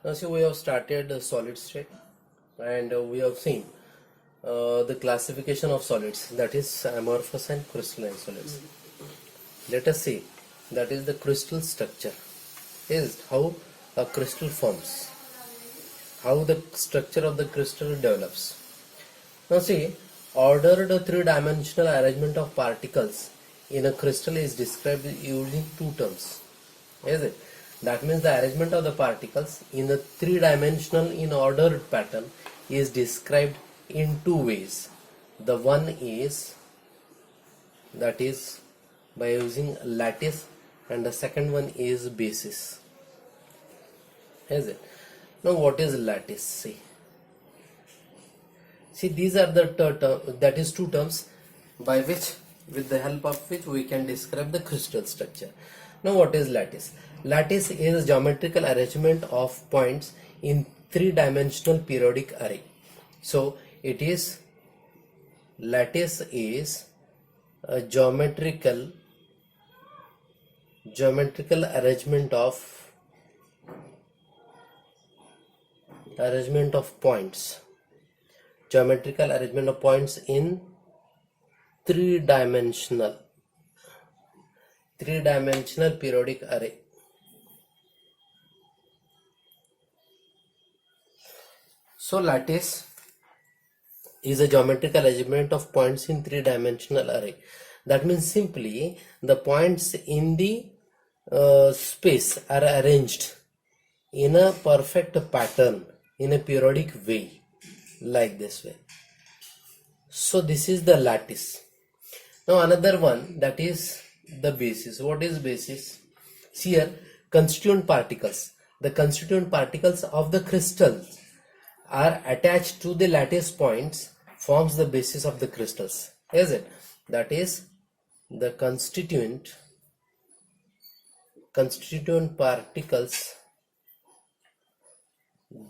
Now see, we have started the solid state, and we have seen the classification of solids, that is amorphous and crystalline solids. Let us see, that is the crystal structure, is how a crystal forms, how the structure of the crystal develops. Now see, ordered three-dimensional arrangement of particles in a crystal is described using two terms. Is it? That means the arrangement of the particles in a three-dimensional in ordered pattern is described in two ways. The one is, that is by using lattice, and the second one is basis. Is it? Now what is lattice? See, these are the that is two terms by which, with the help of which we can describe the crystal structure. Now what is lattice? Lattice is geometrical arrangement of points in three-dimensional periodic array. So it is, lattice is a geometrical arrangement of points, geometrical arrangement of points in three-dimensional periodic array. So lattice is a geometrical arrangement of points in three-dimensional array. That means simply the points in the space are arranged in a perfect pattern, in a periodic way, like this way. So this is the lattice. Now another one, that is the basis. What is basis? Here, constituent particles. The constituent particles of the crystals are attached to the lattice points, forms the basis of the crystals. Is it? That is, the constituent particles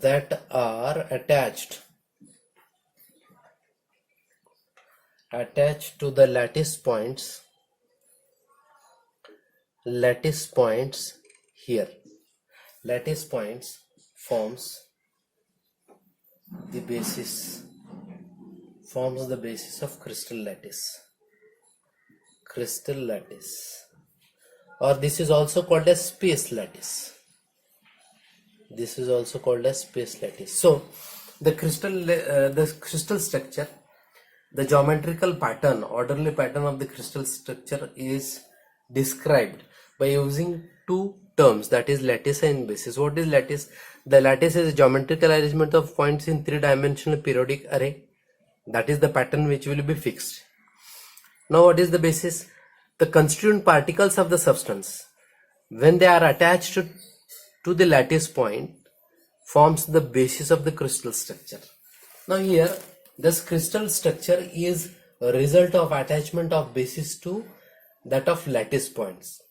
that are attached to the lattice points here. Lattice points forms the basis of crystal lattice, or this is also called as space lattice. So the crystal structure, the geometrical pattern, orderly pattern of the crystal structure is described by using two terms, that is lattice and basis. What is lattice? The lattice is a geometrical arrangement of points in three-dimensional periodic array. That is the pattern which will be fixed. Now what is the basis? The constituent particles of the substance, when they are attached to the lattice point, forms the basis of the crystal structure. Now here, this crystal structure is a result of attachment of basis to that of lattice points.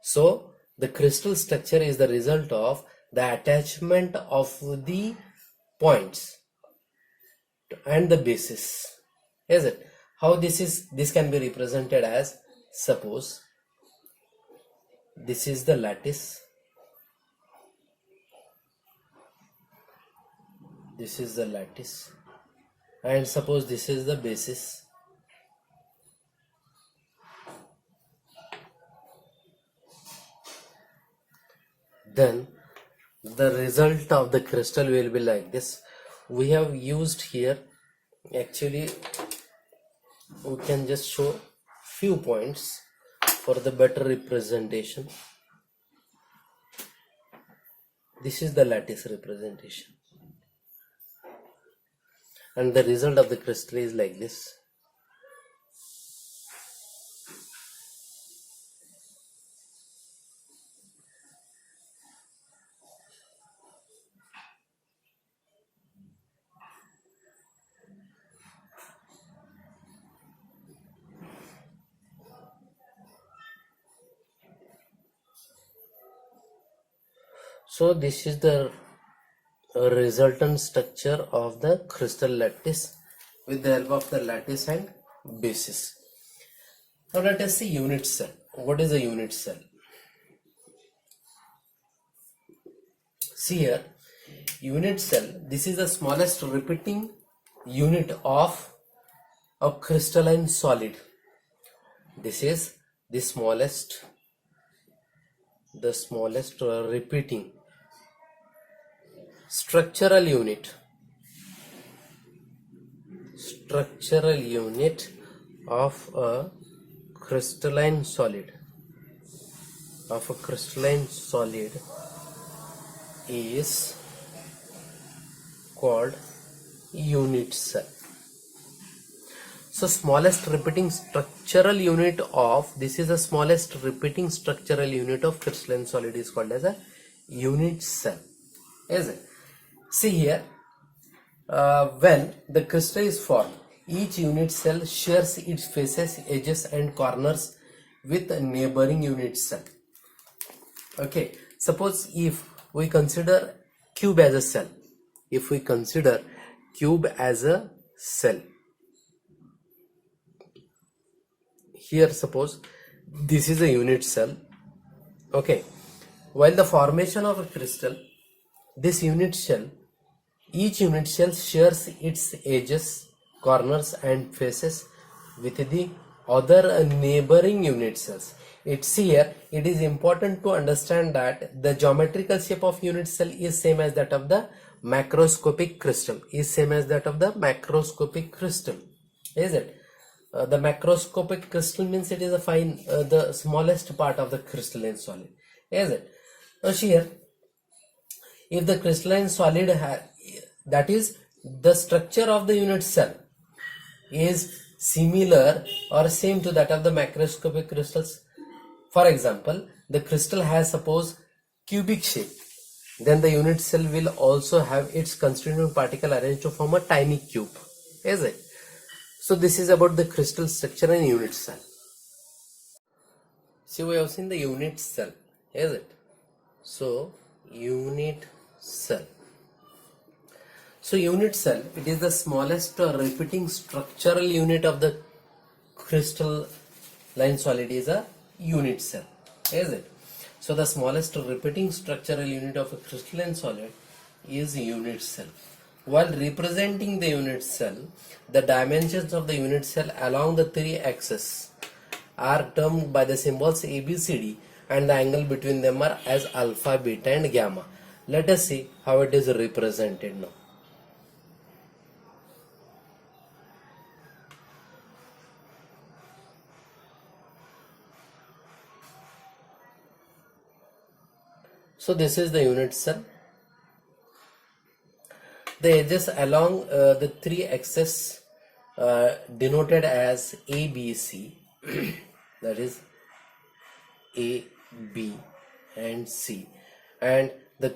So the crystal structure is the result of the attachment of the points and the basis. Is it? How this can be represented as, suppose this is the lattice, and suppose this is the basis. Then the result of the crystal will be like this. We have used here, actually we can just show few points for the better representation. This is the lattice representation, and the result of the crystal is like this. So this is the resultant structure of the crystal lattice with the help of the lattice and basis. Now let us see unit cell. What is a unit cell? See here, unit cell, this is the smallest repeating unit of a crystalline solid. This is the smallest repeating structural unit of a crystalline solid is called unit cell. So smallest repeating structural unit of, this is the smallest repeating structural unit of crystalline solid is called as a unit cell. Is it? See here, when the crystal is formed, each unit cell shares its faces, edges and corners with a neighboring unit cell. Okay, suppose if we consider cube as a cell, here suppose this is a unit cell. Okay, while the formation of a crystal, this unit cell, each unit cell shares its edges, corners and faces with the other neighboring unit cells. It's here, it is important to understand that the geometrical shape of unit cell is same as that of the macroscopic crystal, is it? The macroscopic crystal means it is a fine, the smallest part of the crystalline solid, is it? Now here, if the crystalline solid that is the structure of the unit cell is similar or same to that of the macroscopic crystals. For example, the crystal has suppose cubic shape, then the unit cell will also have its constituent particle arranged to form a tiny cube, is it? So this is about the crystal structure and unit cell. See, we have seen the unit cell, is it? So unit cell. So unit cell, it is the smallest repeating structural unit of the crystalline solid is a unit cell, is it? So the smallest repeating structural unit of a crystalline solid is unit cell. While representing the unit cell, the dimensions of the unit cell along the three axes are termed by the symbols A, B, C, D, and the angle between them are as alpha, beta and gamma. Let us see how it is represented now. So this is the unit cell. The edges along the three axes denoted as A, B, C, that is A, B and C, and the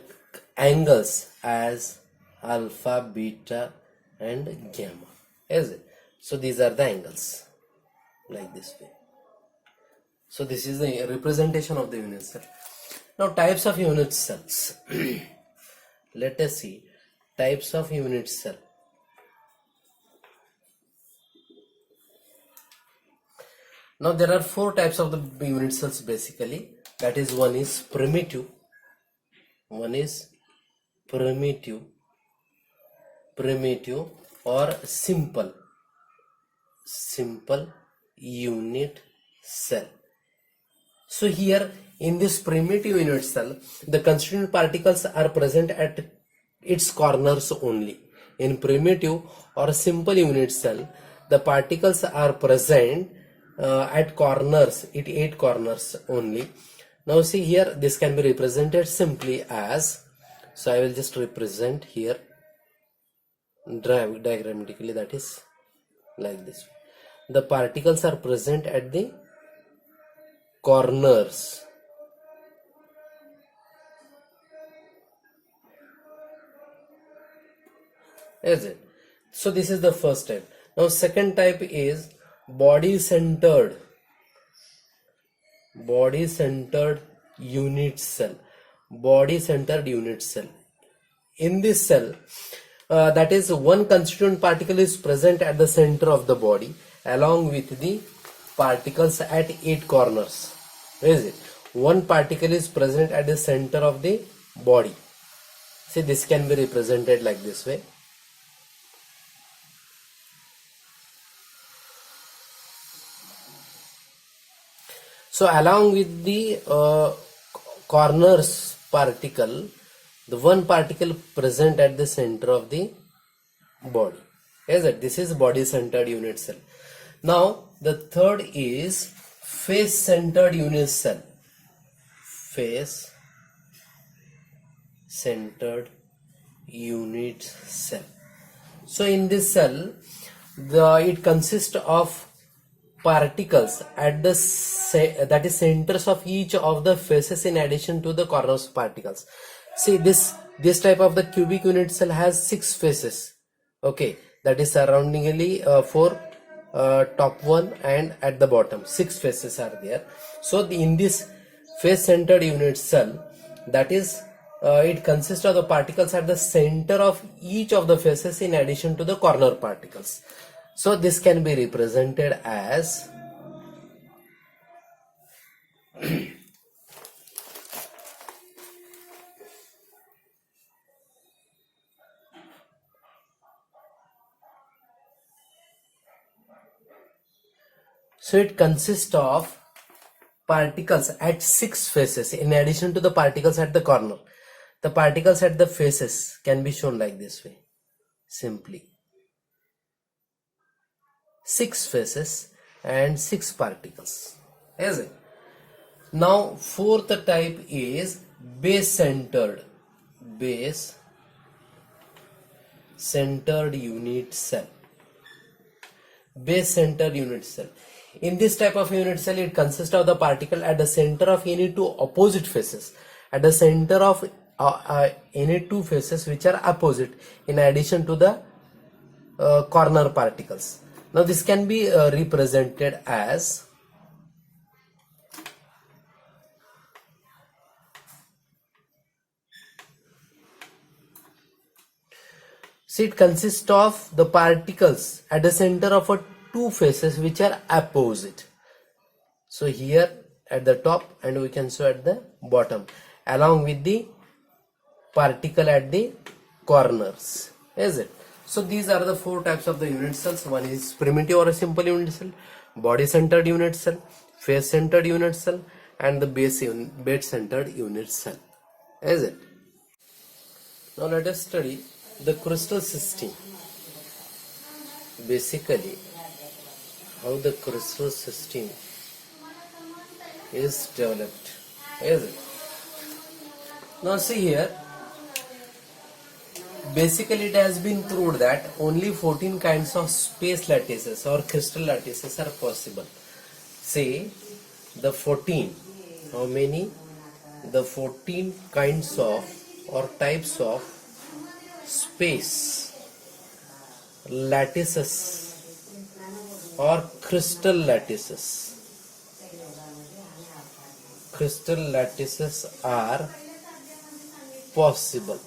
angles as alpha, beta and gamma, is it? So these are the angles like this way. So this is the representation of the unit cell. Now types of unit cells. Let us see types of unit cell. Now there are four types of the unit cells basically. That is, one is primitive or simple unit cell. So here in this primitive unit cell, the constituent particles are present at its corners only. In primitive or simple unit cell, the particles are present at corners, at 8 corners only. Now see here, this can be represented simply as, so I will just represent here diagrammatically, that is like this. The particles are present at the corners. Is it? So this is the first type. Now second type is body centered unit cell. In this cell, that is, one constituent particle is present at the center of the body along with the particles at 8 corners. Is it? One particle is present at the center of the body. See, this can be represented like this way. So along with the corners particle, the one particle present at the center of the body. Is it? This is body centered unit cell. Now the third is face centered unit cell. Face centered unit cell. So in this cell, it consists of particles at the that is centers of each of the faces in addition to the corners particles. See, this type of the cubic unit cell has 6 faces. Okay, that is surroundingly 4 top one and at the bottom 6 faces are there. So in this face centered unit cell, that is it consists of the particles at the center of each of the faces in addition to the corner particles. So this can be represented as so it consists of particles at 6 faces in addition to the particles at the corner. The particles at the faces can be shown like this way, simply 6 faces and 6 particles. Is it? Now fourth type is base centered unit cell. Base centered unit cell. In this type of unit cell, it consists of the particle at the center of any two opposite faces, at the center of any two faces which are opposite in addition to the corner particles. Now this can be represented as see, it consists of the particles at the center of two faces which are opposite. So here at the top and we can show at the bottom, along with the particle at the corners. Is it? So these are the 4 types of the unit cells. One is primitive or a simple unit cell, body centered unit cell, face centered unit cell, and the base centered unit cell. Is it? Now let us study the crystal system. Basically, how the crystal system is developed. Is it? Now see here, basically it has been proved that only 14 kinds of space lattices or crystal lattices are possible. Say the 14, how many? The 14 kinds of or types of space lattices or crystal lattices. Crystal lattices are possible.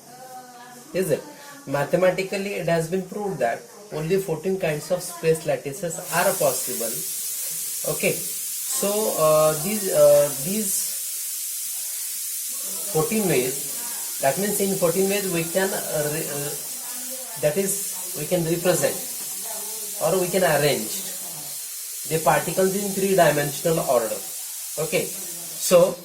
Is it? Mathematically, it has been proved that only 14 kinds of space lattices are possible. Okay, so these 14 ways. That means in 14 ways we can we can represent or we can arrange the particles in 3-dimensional order. Okay, so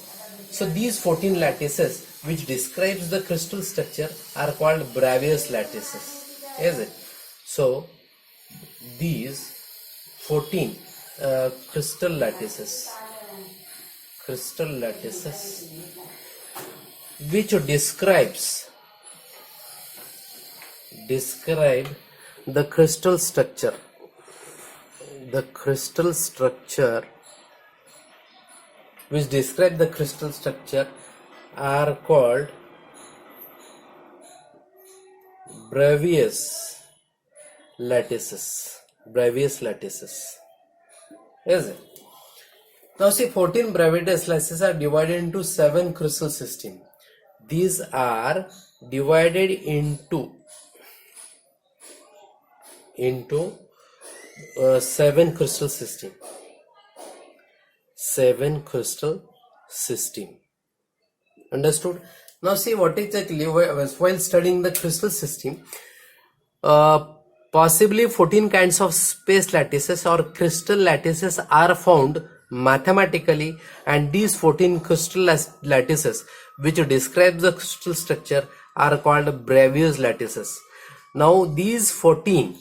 these 14 lattices which describes the crystal structure are called Bravais lattices. Is it? So these 14 crystal lattices which describe the crystal structure. The crystal structure which describe the crystal structure are called Bravais lattices. Bravais lattices. Is it? Now see, 14 Bravais lattices are divided into 7 crystal systems. These are divided into 7 crystal system. 7 crystal system. Understood? Now see what exactly, while studying the crystal system, possibly 14 kinds of space lattices or crystal lattices are found mathematically, and these 14 crystal lattices which describe the crystal structure are called Bravais lattices. Now these 14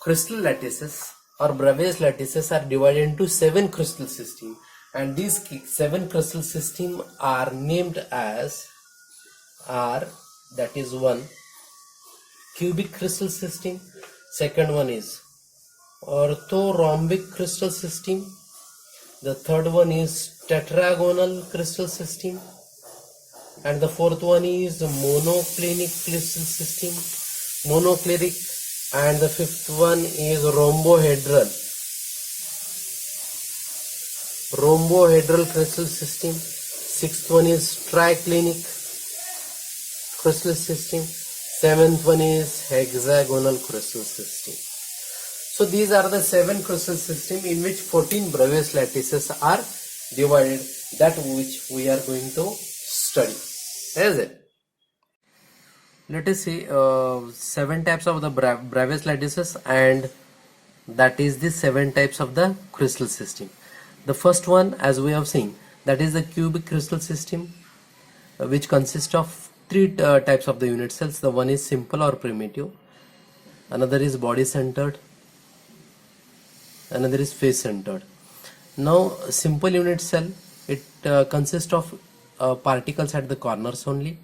crystal lattices or Bravais lattices are divided into 7 crystal systems, and these 7 crystal systems are named as that is one cubic crystal system, second one is orthorhombic crystal system, the third one is tetragonal crystal system, and the fourth one is monoclinic crystal system, and the fifth one is rhombohedral crystal system, sixth one is triclinic crystal system, seventh one is hexagonal crystal system. So these are the 7 crystal systems in which 14 Bravais lattices are divided, that which we are going to study. Is it? Let us see 7 types of the Bravais lattices, and that is the 7 types of the crystal system. The first one, as we have seen, that is the cubic crystal system, which consists of 3 types of the unit cells. The one is simple or primitive, another is body centered, another is face centered. Now simple unit cell, it consists of particles at the corners only.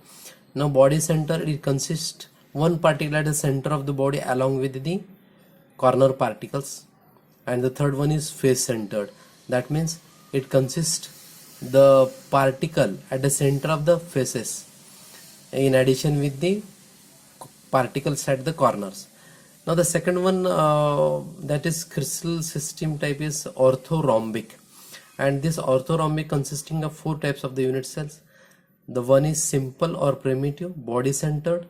Now body center, it consists one particle at the center of the body along with the corner particles. And the third one is face centered, that means it consists the particle at the center of the faces in addition with the particles at the corners. Now the second one, that is crystal system type, is orthorhombic, and this orthorhombic consisting of 4 types of the unit cells. The one is simple or primitive, body centered,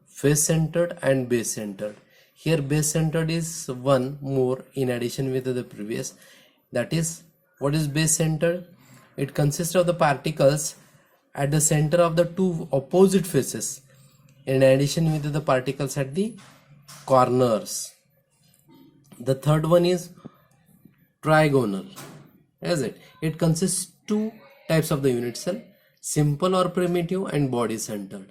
face centered, and base centered. Here base centered is one more in addition with the previous. That is, what is base centered? It consists of the particles at the center of the 2 opposite faces in addition with the particles at the corners. The third one is trigonal. Is it? It consists 2 types of the unit cell, simple or primitive and body centered.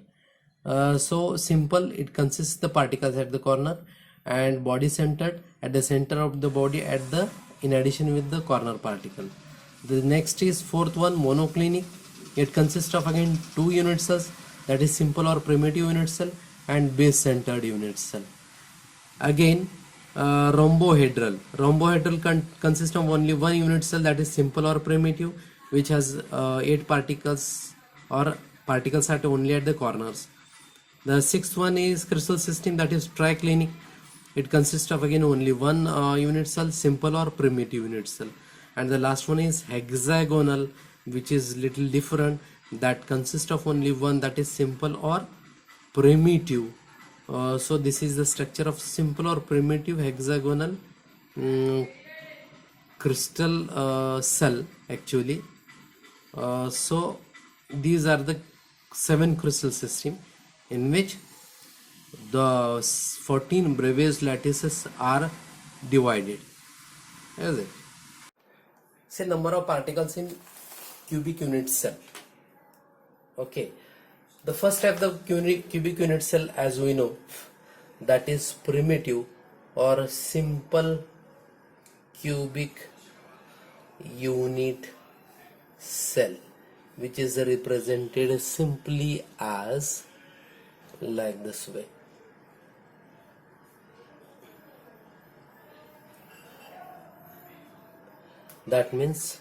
So simple, it consists the particles at the corner, and body centered at the center of the body at the in addition with the corner particle. The next is fourth one, monoclinic. It consists of again 2 unit cells, that is simple or primitive unit cell and base centered unit cell. Again rhombohedral consists of only 1 unit cell, that is simple or primitive, which has 8 particles or particles at only at the corners. The sixth one is crystal system, that is triclinic. It consists of again only 1 unit cell, simple or primitive unit cell. And the last one is hexagonal, which is little different, that consists of only 1, that is simple or primitive. So this is the structure of simple or primitive hexagonal crystal cell actually. So these are the 7 crystal system in which the 14 Bravais lattices are divided. Is it? Say number of particles in cubic unit cell. Okay, the first type of the cubic unit cell, as we know, that is primitive or simple cubic unit cell, which is represented simply as like this way. That means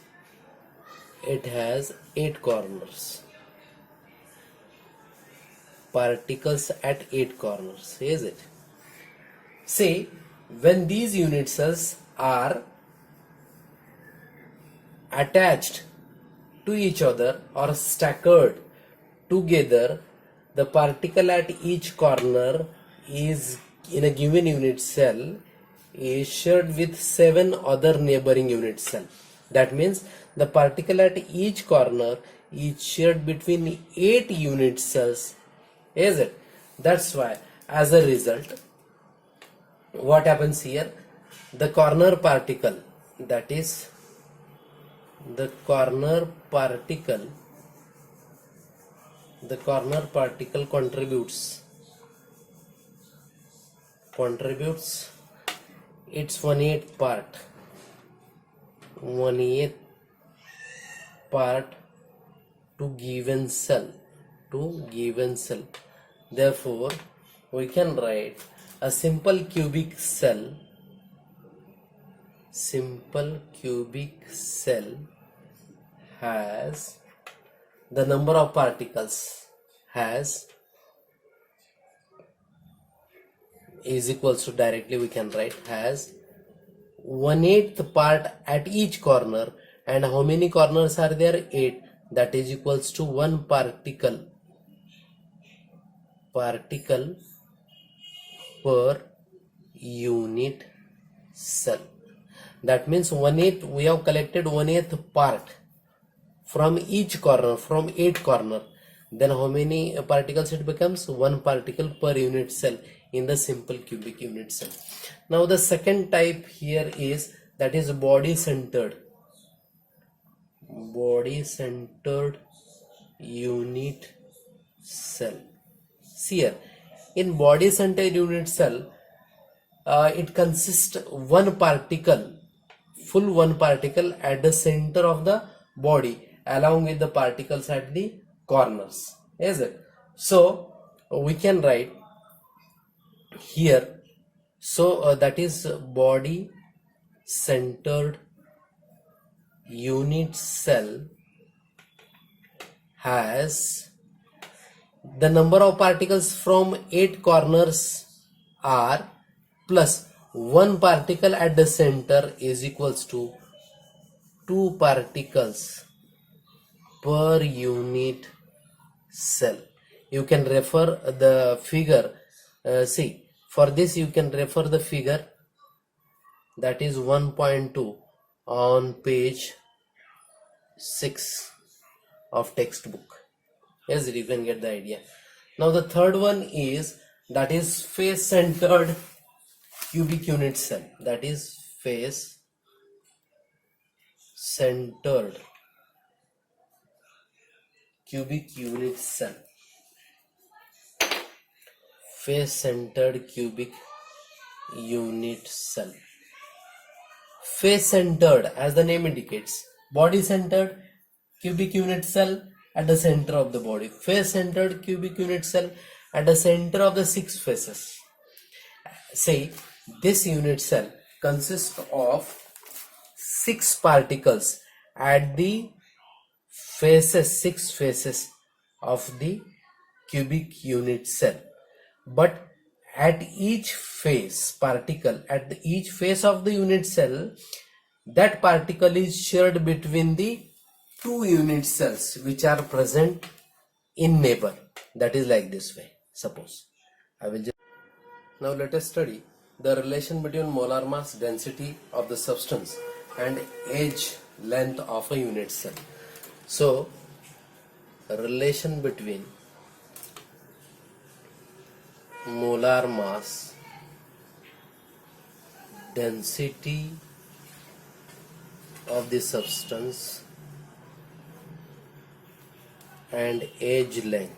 it has 8 corners, particles at 8 corners, is it? Say when these unit cells are attached to each other or staggered together, the particle at each corner is in a given unit cell is shared with 7 other neighboring unit cell. That means the particle at each corner is shared between 8 unit cells, is it? That's why as a result what happens here, the corner particle, that is the corner particle contributes its 1/8 part to given cell. Therefore we can write a simple cubic cell has the number of particles is equals to, directly we can write, has 1/8 part at each corner, and how many corners are there? 8. That is equals to 1 particle per unit cell. That means 1/8, we have collected 1/8 part from each corner, from 8 corner. Then how many particles it becomes? 1 particle per unit cell in the simple cubic unit cell. Now the second type here is, that is body centered unit cell. See here, in body centered unit cell, it consists one particle at the center of the body, along with the particles at the corners, is it? So we can write here, so that is body centered unit cell has the number of particles from 8 corners are plus 1 particle at the center is equals to 2 particles per unit cell. You can refer the figure. See, for this you can refer the figure, that is 1.2 on page 6 of textbook. Yes, you can get the idea. Now the third one is, that is face centered cubic unit cell. That is face centered cubic unit cell. Face centered cubic unit cell. Face centered, as the name indicates, body centered cubic unit cell at the center of the body. Face centered cubic unit cell at the center of the 6 faces. Say this unit cell consists of 6 particles at the faces, 6 faces of the cubic unit cell. But at each face particle, at each face of the unit cell, that particle is shared between the 2 unit cells which are present in neighbor. That is like this way. Suppose I will just, now let us study the relation between molar mass density of the substance and age length of a unit cell. So relation between molar mass density of the substance and age length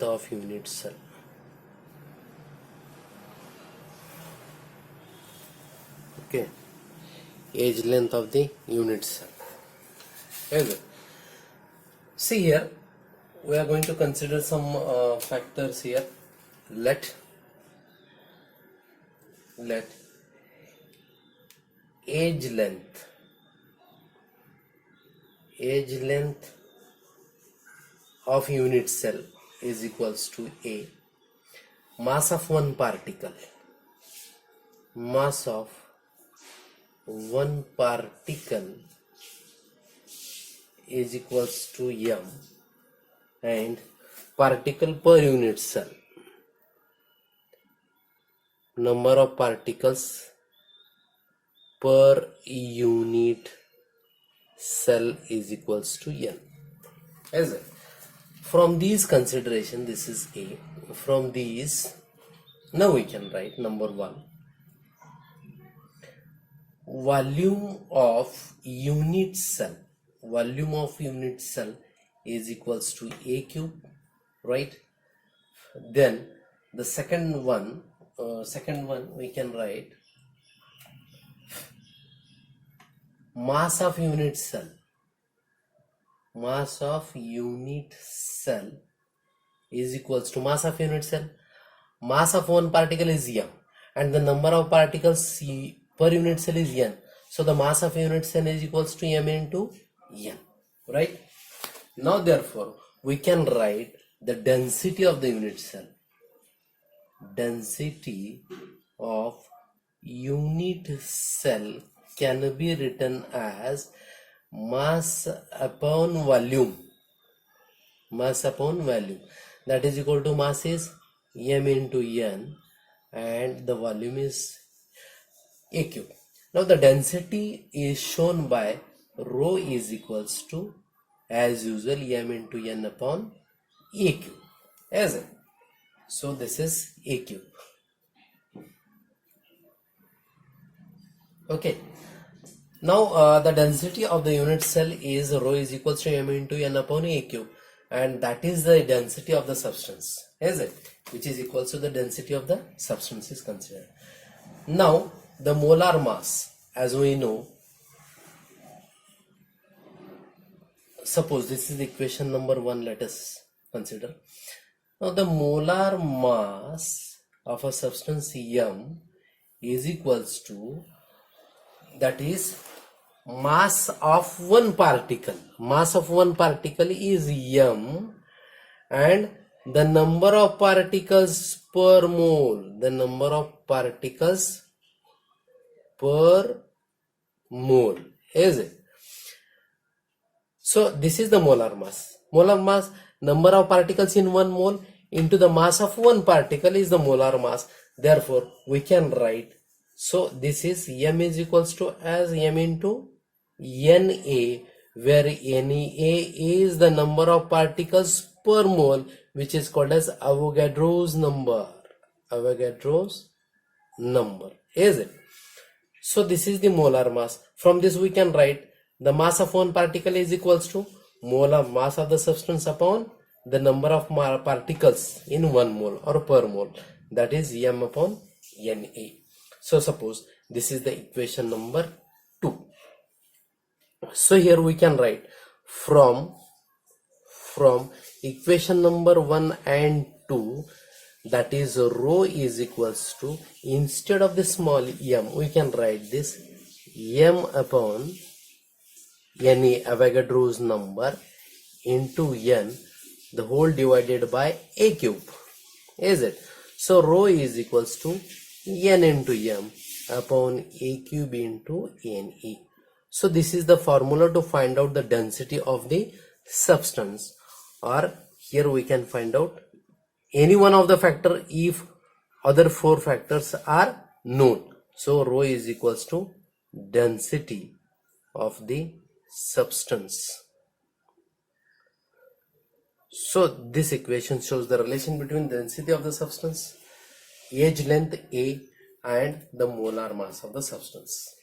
of unit cell. Okay, age length of the unit cell. Okay. See here, we are going to consider some factors here. Let age length of unit cell is equals to A, mass of one particle is equals to M, and particle per unit cell, number of particles per unit cell is equals to n. Is it? From these consideration, this is A. From these, now we can write number 1. Volume of unit cell. Volume of unit cell is equals to A cube, right? Then the second one we can write mass of unit cell. Mass of unit cell is equals to mass of unit cell. Mass of one particle is m, and the number of particles per unit cell is n. So the mass of unit cell is equals to m into n, right? Now therefore we can write the density of the unit cell. Density of unit cell can be written as mass upon volume. Mass upon volume, that is equal to mass is m into n and the volume is A cube. Now the density is shown by rho is equals to, as usual, m into n upon A cube, as it. So this is A cube. Okay. Now the density of the unit cell is rho is equals to m into n upon A cube, and that is the density of the substance, is it? Which is equals to the density of the substance is considered. Now the molar mass, as we know, suppose this is equation number 1, let us consider. Now the molar mass of a substance m is equals to, that is mass of one particle. Mass of one particle is m, and the number of particles per mole. The number of particles per mole, is it? So this is the molar mass. Molar mass, number of particles in 1 mole into the mass of one particle is the molar mass. Therefore we can write, so this is m is equals to as m into Na, where Na is the number of particles per mole, which is called as Avogadro's number. Avogadro's number, is it? So this is the molar mass. From this we can write the mass of one particle is equals to molar mass of the substance upon the number of particles in 1 mole or per mole, that is m upon Na. So suppose this is the equation number 2. So here we can write from equation number 1 and 2, that is rho is equals to, instead of the small m we can write this m upon Na, Avogadro's number, into n, the whole divided by A cube, is it? So rho is equals to n into m upon A cube into Na. So this is the formula to find out the density of the substance, or here we can find out any one of the factor if other 4 factors are known. So rho is equals to density of the substance. So this equation shows the relation between density of the substance, age length A, and the molar mass of the substance.